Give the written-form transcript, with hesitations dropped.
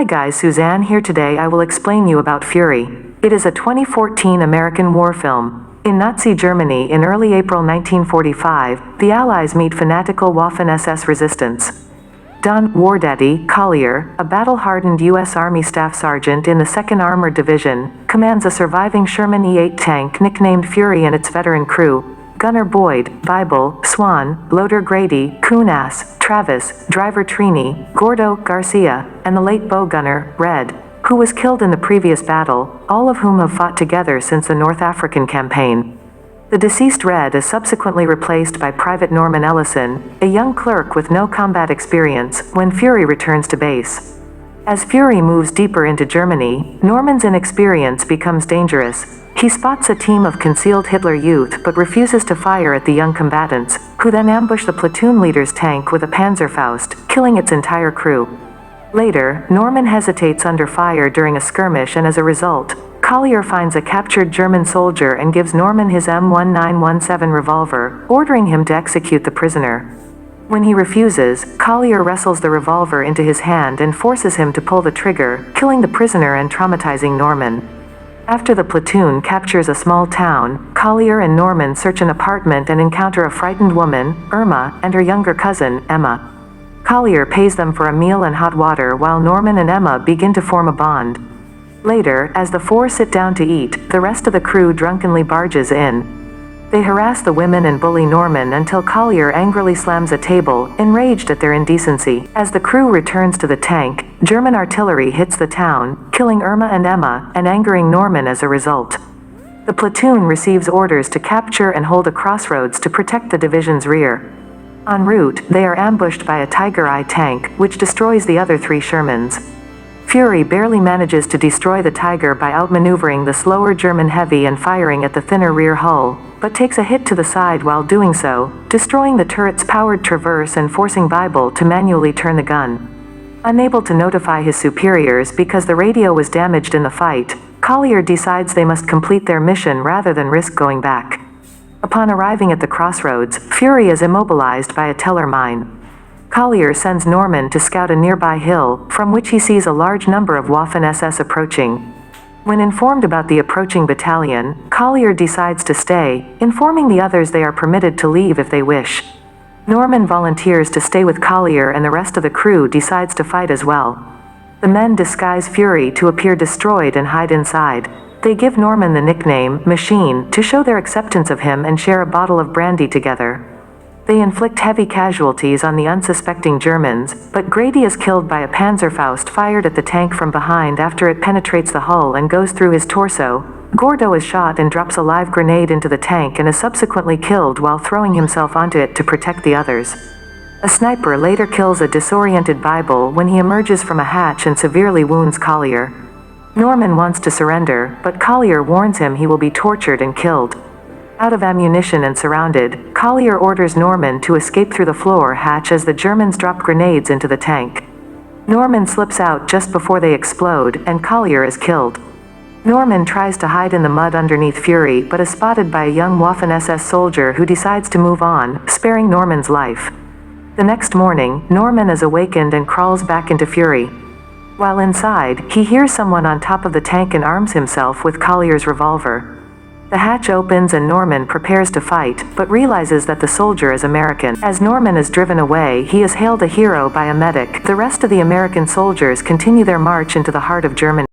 Hi guys, Suzanne here. Today I will explain you about Fury. It is a 2014 American war film. In Nazi Germany in early April 1945, the Allies meet fanatical Waffen-SS resistance. Don Wardaddy, Collier, a battle-hardened U.S. Army Staff Sergeant in the 2nd Armored Division, commands a surviving Sherman E8 tank nicknamed Fury and its veteran crew, Gunner Boyd, Bible, Swan, Loader Grady, Kunas, Travis, Driver Trini, Gordo, Garcia, and the late bow gunner, Red, who was killed in the previous battle, all of whom have fought together since the North African campaign. The deceased Red is subsequently replaced by Private Norman Ellison, a young clerk with no combat experience, when Fury returns to base. As Fury moves deeper into Germany, Norman's inexperience becomes dangerous. He spots a team of concealed Hitler Youth but refuses to fire at the young combatants, who then ambush the platoon leader's tank with a Panzerfaust, killing its entire crew. Later, Norman hesitates under fire during a skirmish, and as a result, Collier finds a captured German soldier and gives Norman his M1917 revolver, ordering him to execute the prisoner. When he refuses, Collier wrestles the revolver into his hand and forces him to pull the trigger, killing the prisoner and traumatizing Norman. After the platoon captures a small town, Collier and Norman search an apartment and encounter a frightened woman, Irma, and her younger cousin, Emma. Collier pays them for a meal and hot water while Norman and Emma begin to form a bond. Later, as the four sit down to eat, the rest of the crew drunkenly barges in. They harass the women and bully Norman until Collier angrily slams a table, enraged at their indecency. As the crew returns to the tank, German artillery hits the town, killing Irma and Emma, and angering Norman as a result. The platoon receives orders to capture and hold a crossroads to protect the division's rear. En route, they are ambushed by a Tiger I tank, which destroys the other 3 Shermans. Fury barely manages to destroy the Tiger by outmaneuvering the slower German heavy and firing at the thinner rear hull, but takes a hit to the side while doing so, destroying the turret's powered traverse and forcing Bible to manually turn the gun. Unable to notify his superiors because the radio was damaged in the fight, Collier decides they must complete their mission rather than risk going back. Upon arriving at the crossroads, Fury is immobilized by a Teller mine. Collier sends Norman to scout a nearby hill, from which he sees a large number of Waffen-SS approaching. When informed about the approaching battalion, Collier decides to stay, informing the others they are permitted to leave if they wish. Norman volunteers to stay with Collier, and the rest of the crew decides to fight as well. The men disguise Fury to appear destroyed and hide inside. They give Norman the nickname, Machine, to show their acceptance of him and share a bottle of brandy together. They inflict heavy casualties on the unsuspecting Germans, but Grady is killed by a Panzerfaust fired at the tank from behind after it penetrates the hull and goes through his torso. Gordo is shot and drops a live grenade into the tank and is subsequently killed while throwing himself onto it to protect the others. A sniper later kills a disoriented Bible when he emerges from a hatch and severely wounds Collier. Norman wants to surrender, but Collier warns him he will be tortured and killed. Out of ammunition and surrounded, Collier orders Norman to escape through the floor hatch as the Germans drop grenades into the tank. Norman slips out just before they explode, and Collier is killed. Norman tries to hide in the mud underneath Fury but is spotted by a young Waffen-SS soldier who decides to move on, sparing Norman's life. The next morning, Norman is awakened and crawls back into Fury. While inside, he hears someone on top of the tank and arms himself with Collier's revolver. The hatch opens and Norman prepares to fight, but realizes that the soldier is American. As Norman is driven away, he is hailed a hero by a medic. The rest of the American soldiers continue their march into the heart of Germany.